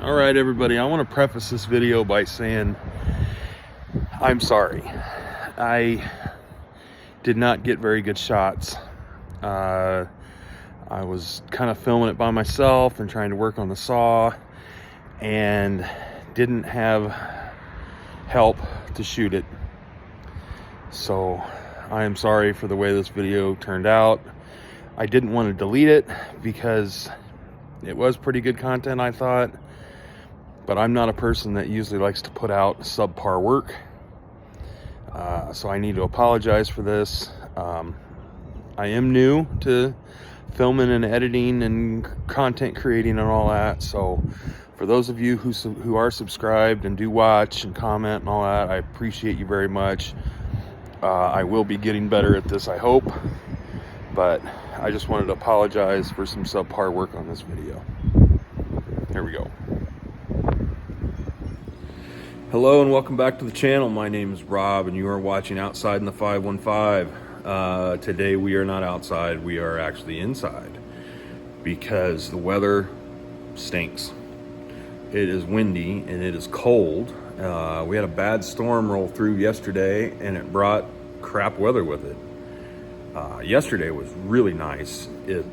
All right, everybody, I want to preface this video by saying I'm sorry. I did not get very good shots. I was kind of filming it by myself and trying to work on the saw and didn't have help to shoot it. So I am sorry for the way this video turned out. I didn't want to delete it because it was pretty good content, I thought. But I'm not a person that usually likes to put out subpar work. So I need to apologize for this. I am new to filming and editing and content creating and all that. So for those of you who are subscribed and do watch and comment and all that, I appreciate you very much. I will be getting better at this, I hope. But I just wanted to apologize for some subpar work on this video. Here we go. Hello and welcome back to the channel. My name is Rob and you are watching Outside in the 515. Today we are not outside, we are actually inside because the weather stinks. It is windy and it is cold. We had a bad storm roll through yesterday and it brought crap weather with it. Yesterday was really nice. It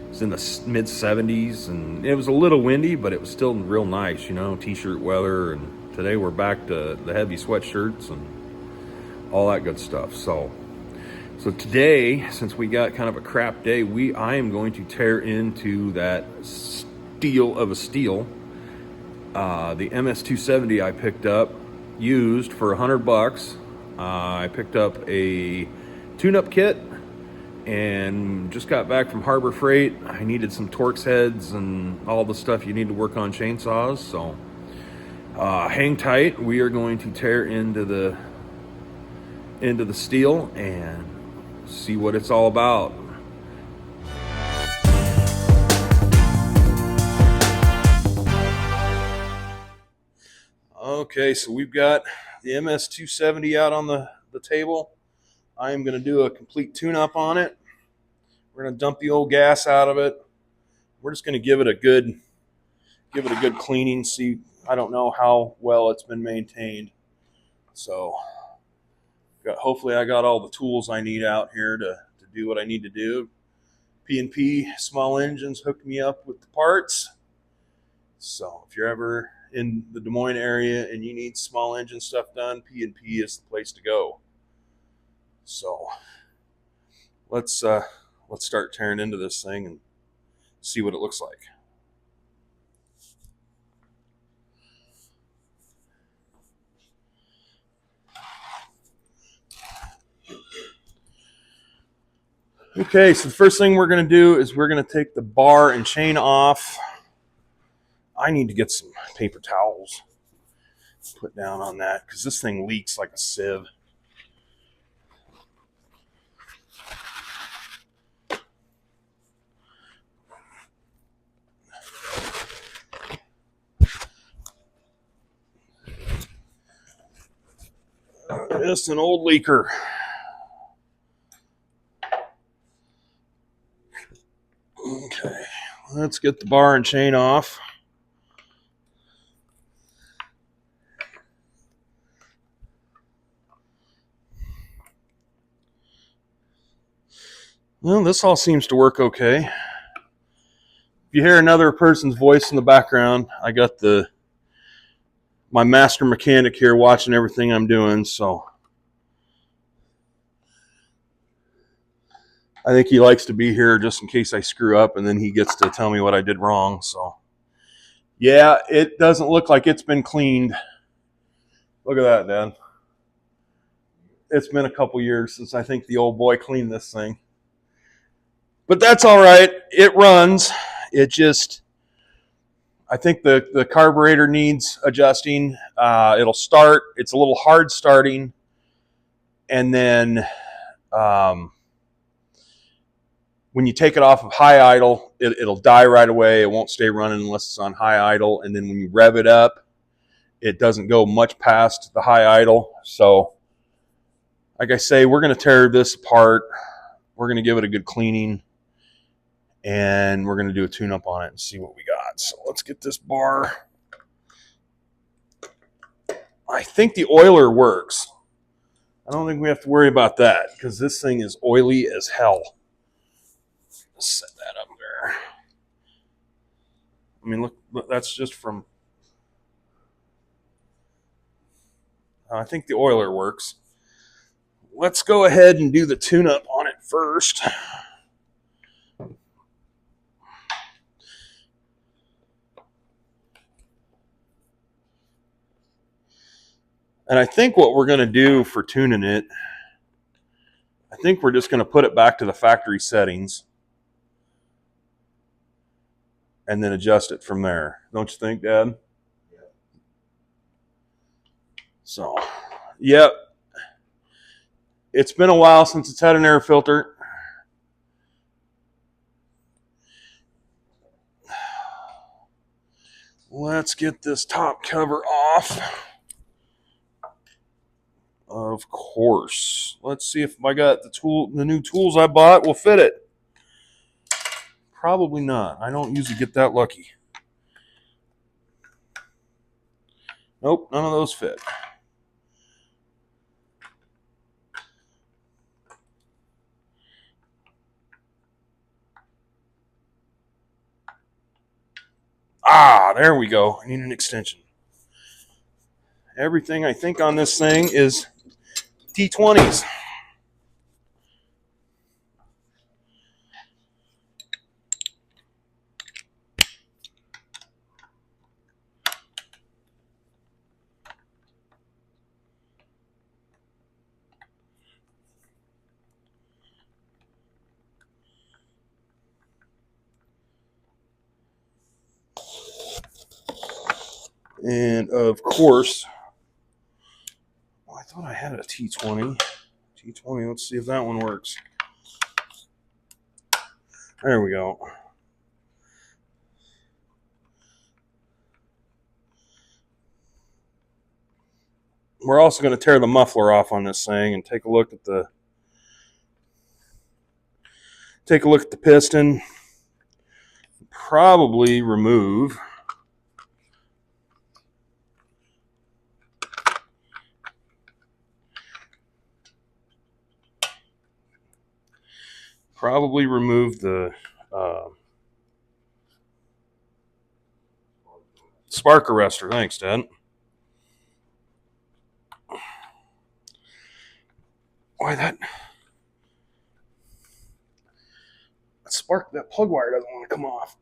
was in the mid 70s and it was a little windy, but it was still real nice, you know, t-shirt weather. And today we're back to the heavy sweatshirts and all that good stuff. So today, since we got kind of a crap day, I am going to tear into that Stihl of a Stihl, the MS270 I picked up used for $100. I picked up a tune-up kit and just got back from Harbor Freight. I needed some Torx heads and all the stuff you need to work on chainsaws. So hang tight. We are going to tear into the Stihl and see what it's all about. Okay, so we've got the MS270 out on the table. I am going to do a complete tune-up on it. We're going to dump the old gas out of it. We're just going to give it a good cleaning. See, I don't know how well it's been maintained. So hopefully I got all the tools I need out here to do what I need to do. P&P Small Engines hooked me up with the parts. So if you're ever in the Des Moines area and you need small engine stuff done, P&P is the place to go. So let's start tearing into this thing and see what it looks like. Okay, so the first thing we're going to do is we're going to take the bar and chain off. I need to get some paper towels put down on that because this thing leaks like a sieve. Just an old leaker. Okay, let's get the bar and chain off. Well, this all seems to work okay. If you hear another person's voice in the background, I got my master mechanic here watching everything I'm doing, so I think he likes to be here just in case I screw up, and then he gets to tell me what I did wrong. So yeah, it doesn't look like it's been cleaned. Look at that, Dad. It's been a couple years since I think the old boy cleaned this thing. But that's all right. It runs. It just, I think the carburetor needs adjusting. It'll start. It's a little hard starting. And then when you take it off of high idle, it'll die right away. It won't stay running unless it's on high idle. And then when you rev it up, it doesn't go much past the high idle. So like I say, we're going to tear this apart. We're going to give it a good cleaning. And we're going to do a tune-up on it and see what we got. So let's get this bar. I think the oiler works. I don't think we have to worry about that because this thing is oily as hell. Let's set that up there. I mean, look, that's just from... I think the oiler works. Let's go ahead and do the tune-up on it first. And I think what we're going to do for tuning it, I think we're just going to put it back to the factory settings and then adjust it from there. Don't you think, Dad? Yeah. So, yep. It's been a while since it's had an air filter. Let's get this top cover off. Of course. Let's see if I got the new tools I bought will fit it. Probably not. I don't usually get that lucky. Nope, none of those fit. Ah, there we go. I need an extension. Everything I think on this thing is T20s. And of course, I thought I had a T20. T20, let's see if that one works. There we go. We're also going to tear the muffler off on this thing and take a look at the piston. Probably remove the spark arrestor. Thanks, Dad. Why that spark, that plug wire doesn't want to come off.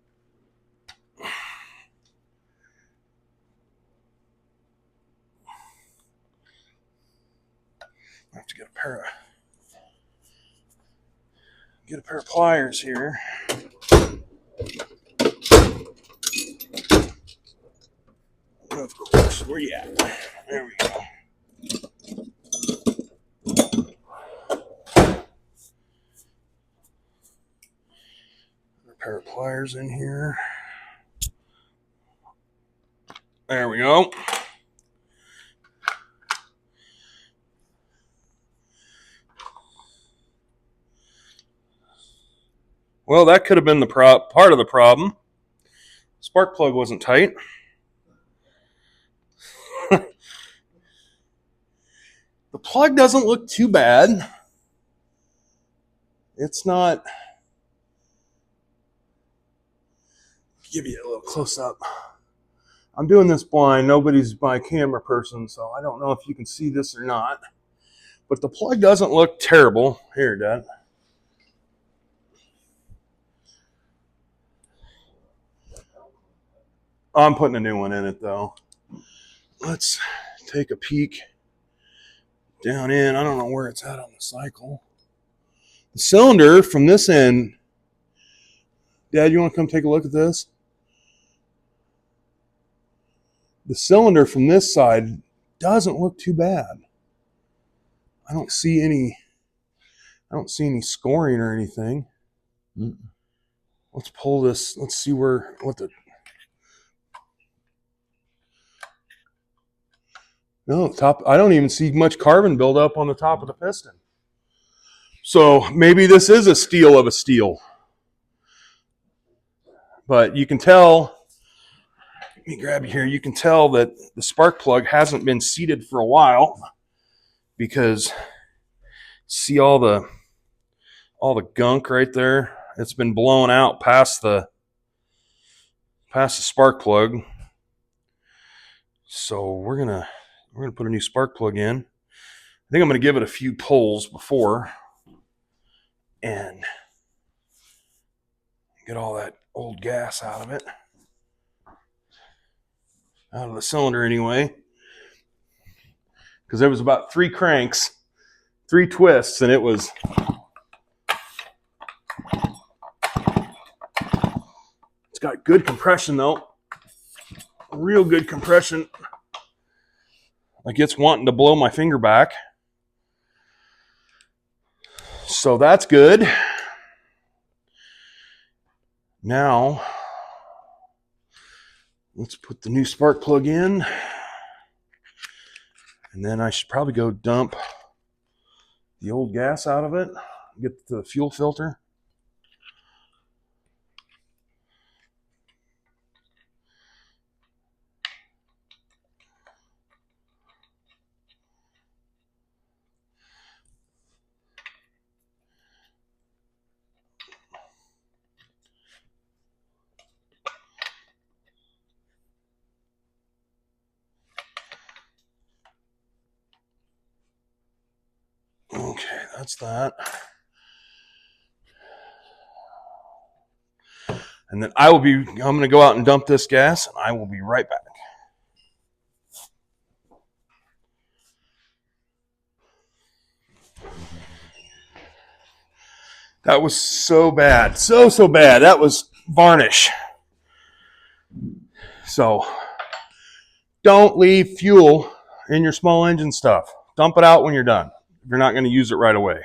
I have to get a pair of pliers here. Of course, where you at? There we go. A pair of pliers in here. There we go. Well, that could have been the part of the problem. Spark plug wasn't tight. The plug doesn't look too bad. It's not. Give you a little close up. I'm doing this blind. Nobody's my camera person, so I don't know if you can see this or not. But the plug doesn't look terrible. Here, Dad. I'm putting a new one in it, though. Let's take a peek down in. I don't know where it's at on the cycle. The cylinder from this end. Dad, you want to come take a look at this? The cylinder from this side doesn't look too bad. I don't see any scoring or anything. Let's pull this. Let's see what the... No, top. I don't even see much carbon buildup on the top of the piston. So maybe this is a Stihl of a Stihl. But you can tell me grab you here. You can tell that the spark plug hasn't been seated for a while because see all the gunk right there? It's been blown out past the spark plug. So we're gonna put a new spark plug in. I think I'm gonna give it a few pulls before and get all that old gas out of it. Out of the cylinder anyway. Because there was about 3 cranks, 3 twists, and it was it's got good compression though. Real good compression. Like it's wanting to blow my finger back. So that's good. Now, let's put the new spark plug in. And then I should probably go dump the old gas out of it. Get the fuel filter. Okay, that's that. And then I'm going to go out and dump this gas, and I will be right back. That was so bad. So bad. That was varnish. So don't leave fuel in your small engine stuff. Dump it out when you're done. You're not going to use it right away.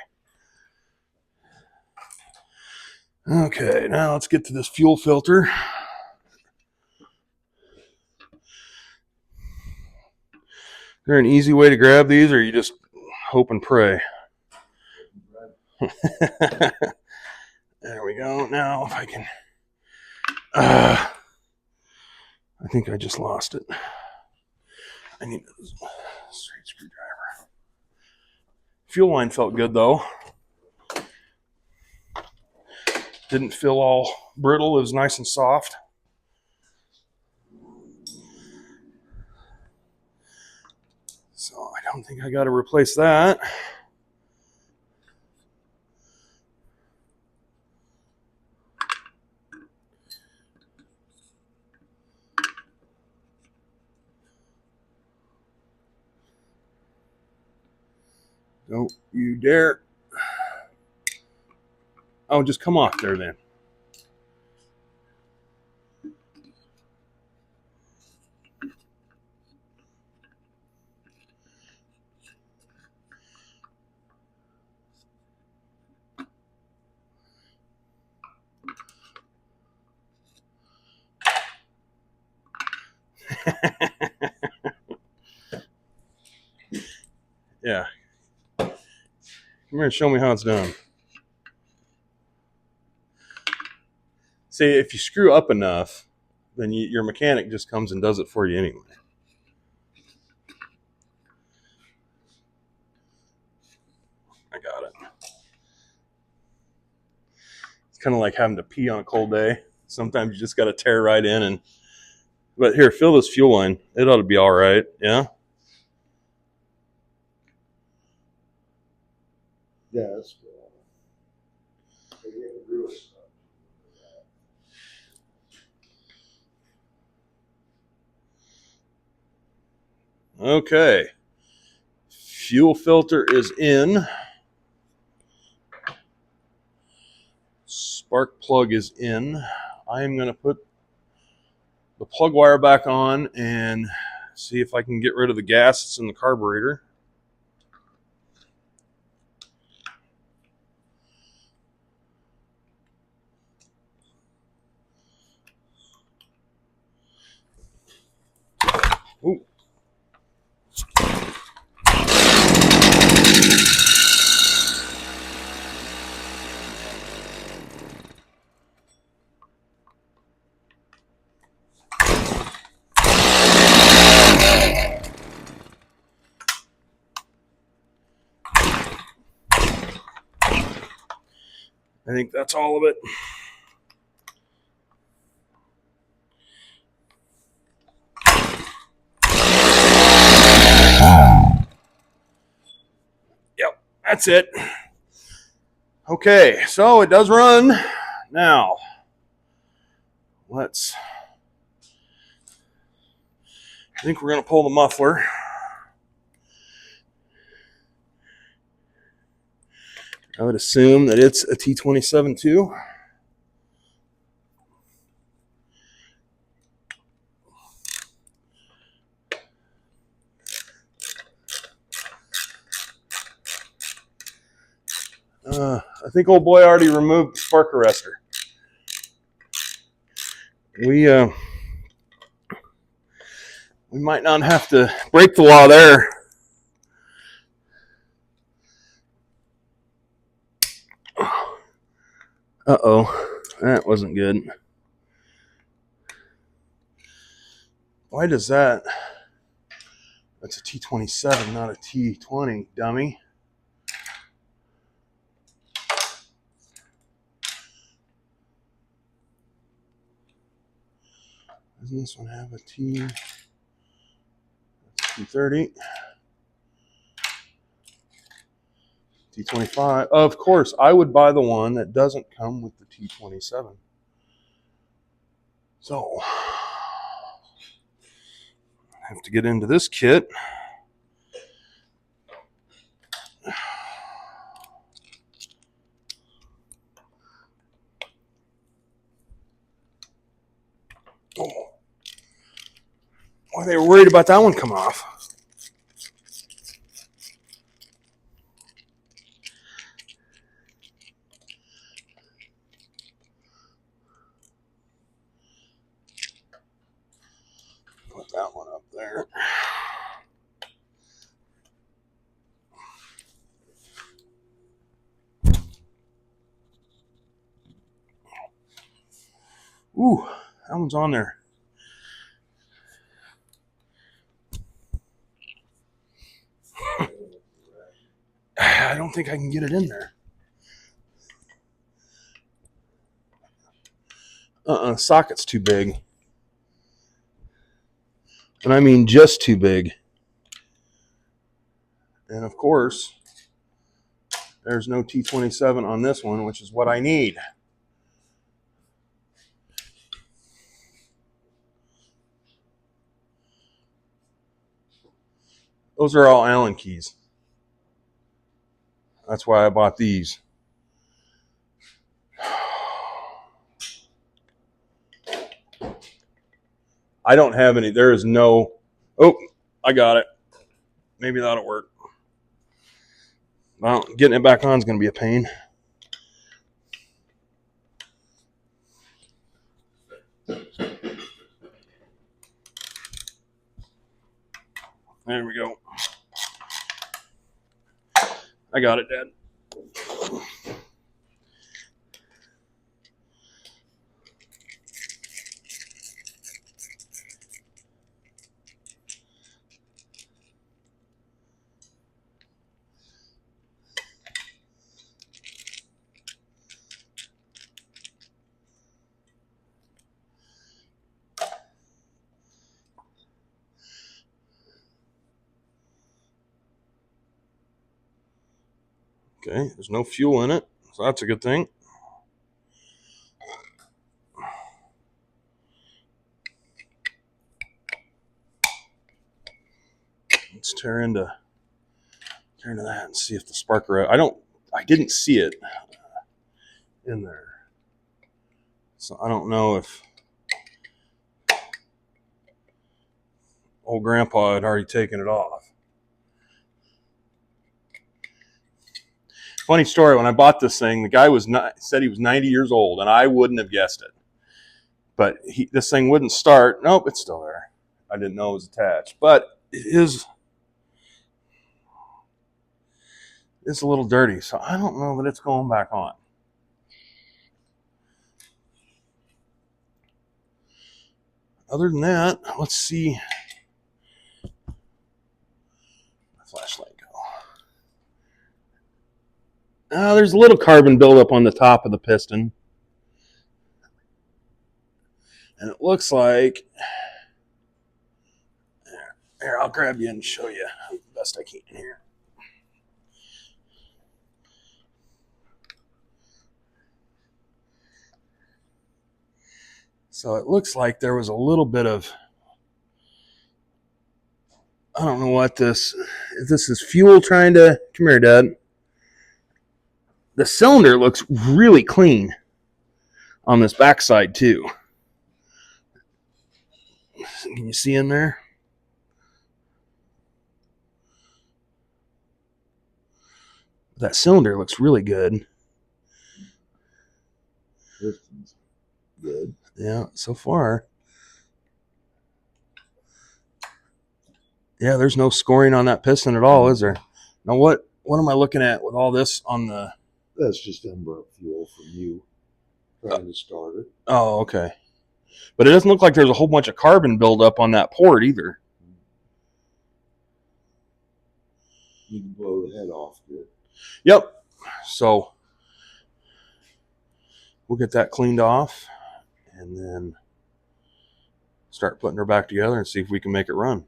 Okay, now let's get to this fuel filter. Is there an easy way to grab these, or you just hope and pray? There we go. Now if I can... I think I just lost it. I need a straight screwdriver. Fuel line felt good though. Didn't feel all brittle. It was nice and soft. So I don't think I got to replace that. Don't you dare. Oh, just come off there then. Yeah. Come here and show me how it's done. See, if you screw up enough, then your mechanic just comes and does it for you anyway. I got it. It's kind of like having to pee on a cold day. Sometimes you just got to tear right in and... But here, fill this fuel line. It ought to be all right. Yeah? Yeah, that's cool. Okay. Fuel filter is in. Spark plug is in. I am going to put the plug wire back on and see if I can get rid of the gas that's in the carburetor. Ooh. I think that's all of it. Yep, that's it. Okay, so it does run. Now, I think we're going to pull the muffler. I would assume that it's a T27 too. I think old boy already removed the spark arrestor. We might not have to break the law there. Uh-oh, that wasn't good. Why does that? That's a T27, not a T20, dummy. Doesn't this one have a T30? T25. Of course, I would buy the one that doesn't come with the T27. So, I have to get into this kit. Oh. Why they were worried about that one coming off. Put that one up there. Ooh, that one's on there. I don't think I can get it in there. Socket's too big. And I mean just too big. And of course, there's no T27 on this one, which is what I need. Those are all Allen keys. That's why I bought these. I don't have any. There is no. Oh, I got it. Maybe that'll work. Well, getting it back on is going to be a pain. There we go. I got it, Dad. Okay, there's no fuel in it, so that's a good thing. Let's tear into that and see if the sparker. I didn't see it in there, so I don't know if old Grandpa had already taken it off. Funny story, when I bought this thing, the guy said he was 90 years old, and I wouldn't have guessed it. But this thing wouldn't start. Nope, it's still there. I didn't know it was attached. But it's a little dirty, so I don't know that it's going back on. Other than that, let's see. My flashlight go. There's a little carbon buildup on the top of the piston. And it looks like, here, I'll grab you and show you the best I can here. So it looks like there was a little bit of, I don't know what this is fuel trying to, come here, Dad. The cylinder looks really clean on this backside too. Can you see in there? That cylinder looks really good. Good. Yeah, so far. Yeah, there's no scoring on that piston at all, is there? Now what am I looking at with all this on the... That's just unburnt fuel from you trying to start it. Oh, okay. But it doesn't look like there's a whole bunch of carbon buildup on that port either. You can blow the head off good. Yep. So we'll get that cleaned off and then start putting her back together and see if we can make it run.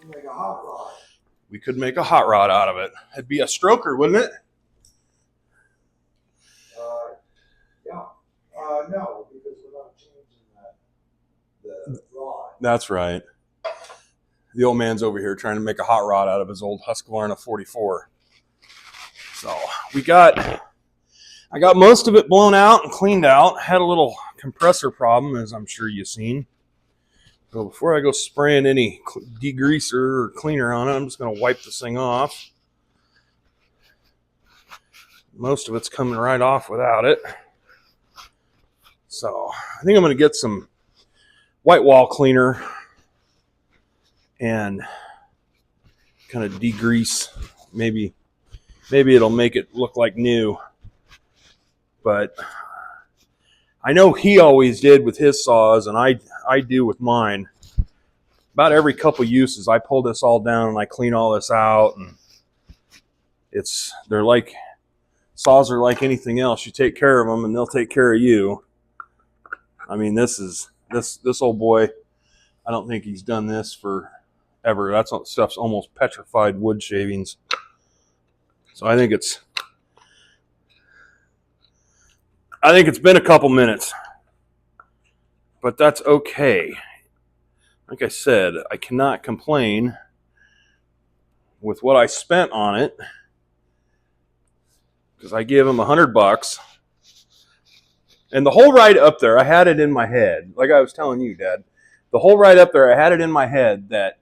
Make a hot rod. We could make a hot rod out of it. It'd be a stroker, wouldn't it? Yeah. No, because we're not changing the rod. That's right. The old man's over here trying to make a hot rod out of his old Husqvarna 44. So I got most of it blown out and cleaned out. Had a little compressor problem, as I'm sure you've seen. So before I go spraying any degreaser or cleaner on it, I'm just going to wipe this thing off. Most of it's coming right off without it. So I think I'm going to get some white wall cleaner and kind of degrease. Maybe it'll make it look like new. But I know he always did with his saws, and I do with mine. About every couple uses, I pull this all down and I clean all this out. And they're like, saws are like anything else. You take care of them and they'll take care of you. I mean, this old boy, I don't think he's done this forever. That stuff's almost petrified wood shavings. So I think it's been a couple minutes, but that's okay. Like I said, I cannot complain with what I spent on it because I gave him $100. And the whole ride up there, I had it in my head, like I was telling you, Dad. The whole ride up there, I had it in my head that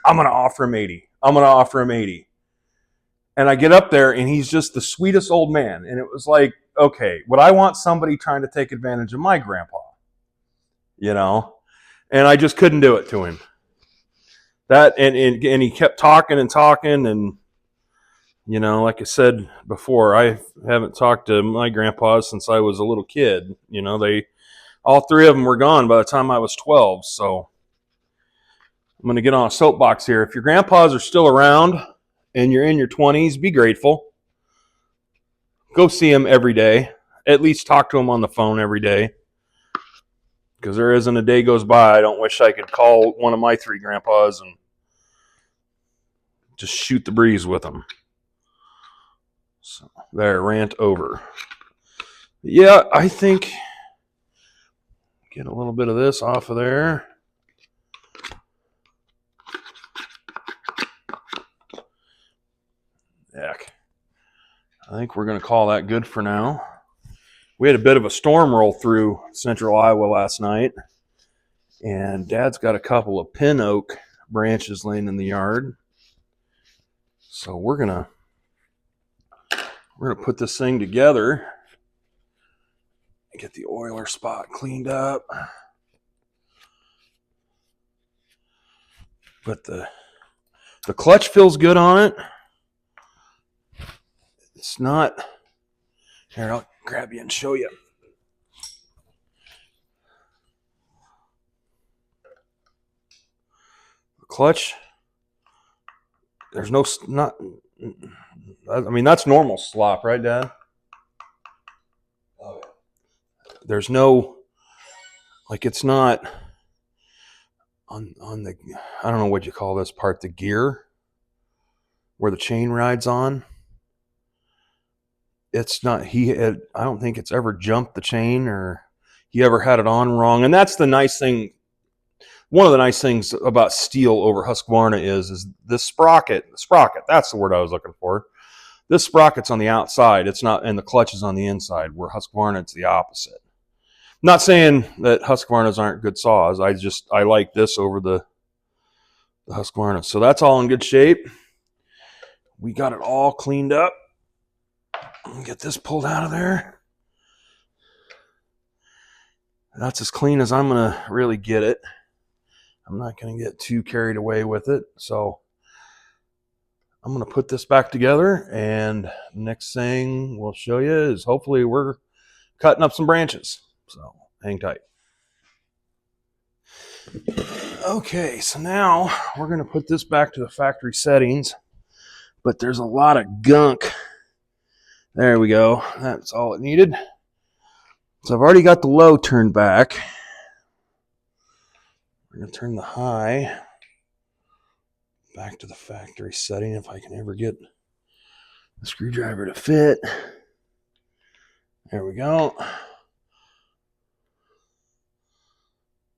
I'm going to offer him 80. I'm going to offer him 80. And I get up there, and he's just the sweetest old man. And it was like, okay, would I want somebody trying to take advantage of my grandpa? You know? And I just couldn't do it to him. And he kept talking and talking. And, you know, like I said before, I haven't talked to my grandpa since I was a little kid. You know, all three of them were gone by the time I was 12. So I'm going to get on a soapbox here. If your grandpas are still around and you're in your 20s, be grateful. Go see them every day. At least talk to them on the phone every day. Because there isn't a day goes by I don't wish I could call one of my three grandpas and just shoot the breeze with them. So there, rant over. Yeah, I think get a little bit of this off of there. Heck. I think we're going to call that good for now. We had a bit of a storm roll through central Iowa last night, and Dad's got a couple of pin oak branches laying in the yard. So we're going to We're gonna put this thing together. Get the oiler spot cleaned up. But the clutch feels good on it. It's not. Here, I'll grab you and show you. The clutch. There's no not. I mean, that's normal slop, right, Dad? Oh, yeah. There's no, like, it's not on the, I don't know what you call this part, the gear where the chain rides on. It's not, I don't think it's ever jumped the chain or he ever had it on wrong. And that's the nice thing. One of the nice things about Stihl over Husqvarna is this sprocket, that's the word I was looking for. This sprocket's on the outside. It's not, and the clutch is on the inside, where Husqvarna, it's the opposite. Not saying that Husqvarnas aren't good saws. I like this over the Husqvarna. So that's all in good shape. We got it all cleaned up. Get this pulled out of there. That's as clean as I'm going to really get it. I'm not going to get too carried away with it. So I'm going to put this back together, and next thing we'll show you is hopefully we're cutting up some branches. So hang tight. Okay, so now we're going to put this back to the factory settings, but there's a lot of gunk. There we go. That's all it needed. So I've already got the low turned back. We're going to turn the high back to the factory setting if I can ever get the screwdriver to fit. There we go.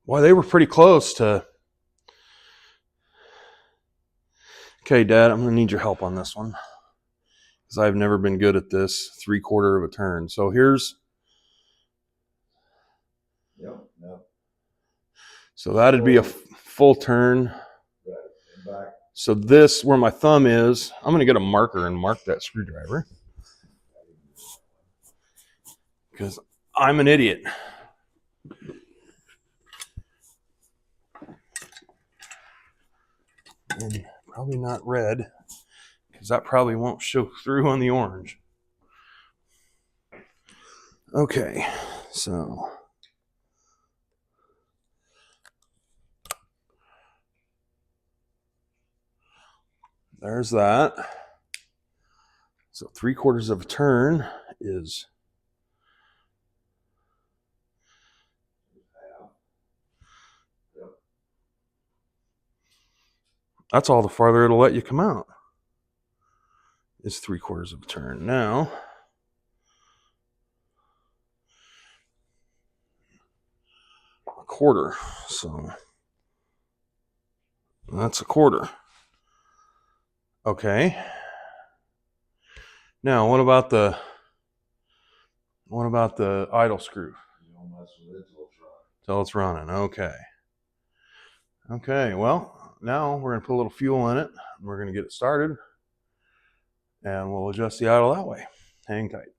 Boy, they were pretty close to... Okay, Dad, I'm going to need your help on this one, because I've never been good at this 3/4 of a turn. So here's... Yep. So that'd be a full turn. Back. So this, where my thumb is, I'm going to get a marker and mark that screwdriver, because I'm an idiot. And probably not red, because that probably won't show through on the orange. Okay, so there's that. So 3/4 of a turn is that's all the farther it'll let you come out. Is 3/4 of a turn. Now a quarter. So that's a quarter. Okay. Now what about the idle screw? You don't mess with it Till it's running. Okay. Okay, well, now we're going to put a little fuel in it. And we're going to get it started. And we'll adjust the idle that way. Hang tight.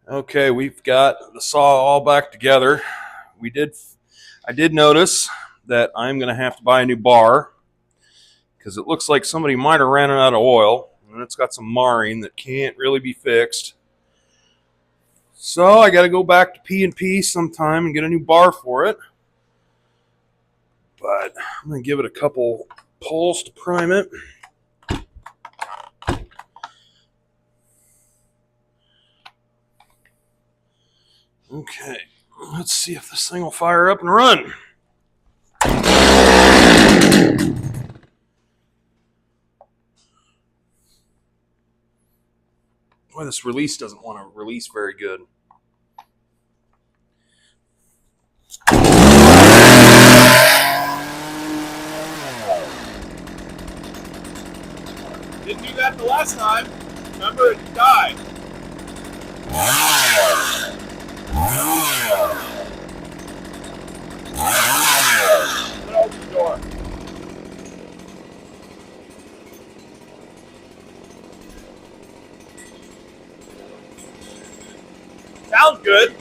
Okay, we've got the saw all back together. I did notice that I'm going to have to buy a new bar, because it looks like somebody might have ran out of oil, and it's got some marring that can't really be fixed. So I got to go back to P&P sometime and get a new bar for it. But I'm going to give it a couple pulls to prime it. Okay, let's see if this thing will fire up and run. Boy, this release doesn't want to release very good. Didn't do that the last time. Remember, it died. Open the door. Sounds good.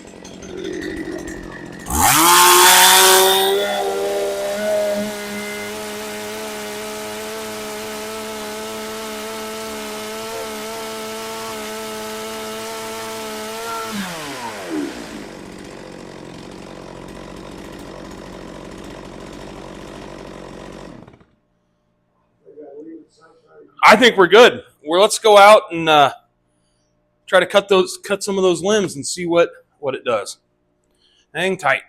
I think we're good. Let's go out and try to cut some of those limbs and see what it does. Hang tight.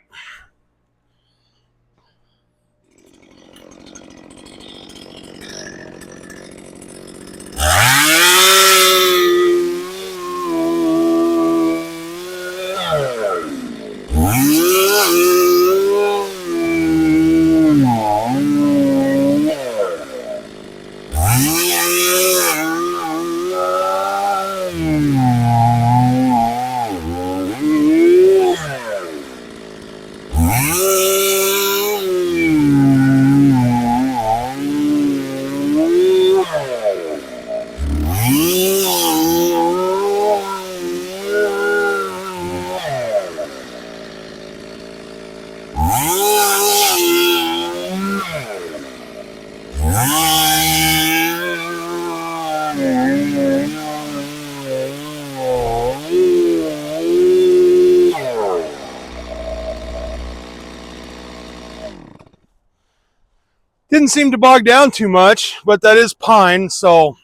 Didn't seem to bog down too much, but that is pine, so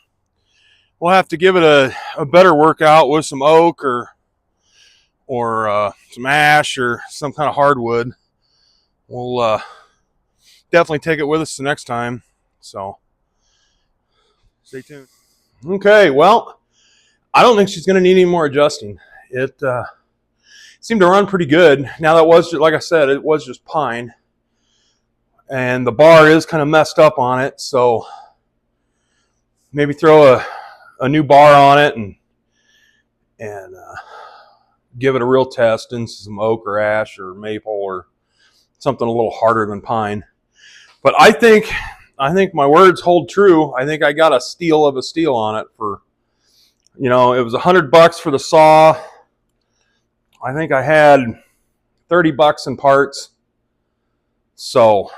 we'll have to give it a better workout with some oak or some ash or some kind of hardwood. We'll definitely take it with us the next time. So stay tuned. Okay, well, I don't think she's going to need any more adjusting. It seemed to run pretty good. Now that was, like I said, it was just pine. And the bar is kind of messed up on it, so maybe throw a new bar on it and give it a real test in some oak or ash or maple or something a little harder than pine. But I think my words hold true. I think I got a steal of a steal on it for, it was $100 for the saw. I think I had $30 in parts. So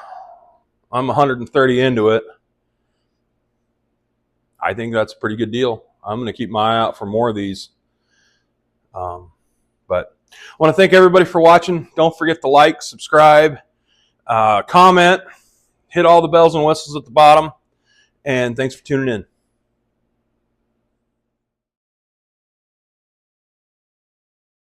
I'm 130 into it. I think that's a pretty good deal. I'm going to keep my eye out for more of these. But I want to thank everybody for watching. Don't forget to like, subscribe, comment, hit all the bells and whistles at the bottom. And thanks for tuning in.